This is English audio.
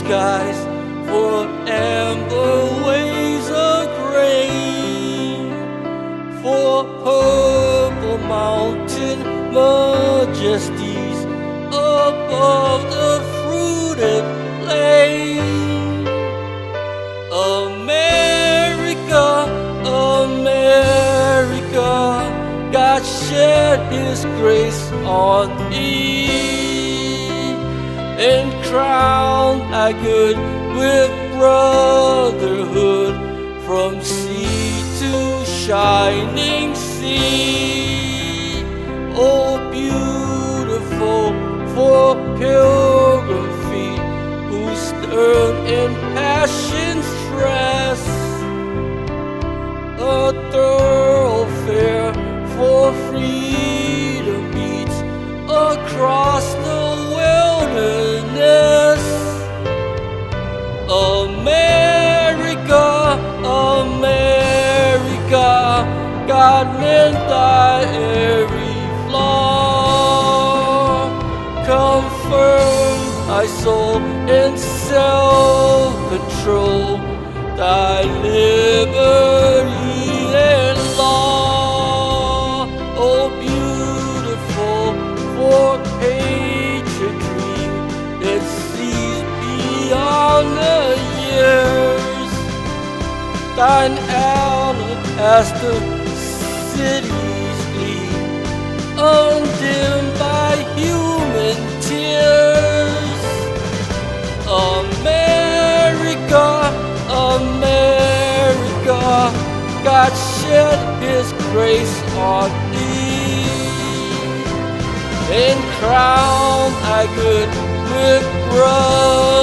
skies for amber waves of grain, for purple mountain majesties above the fruited plain. America, America, God shed His grace on thee, and crowned thy good with brotherhood from sea to shining sea. Oh, beautiful for pilgrim feet who stern in passion's stress, a thoroughfare for freedom beats across the wilderness. America, America, God meant thy every flaw. Confirm thy soul in self-control, thy liberty and law. Oh, beautiful for patriotry that sees beyond the years. Thine alabaster cities gleam, undimmed by human tears. America, America, God shed His grace on thee, and crowned thy good with brotherhood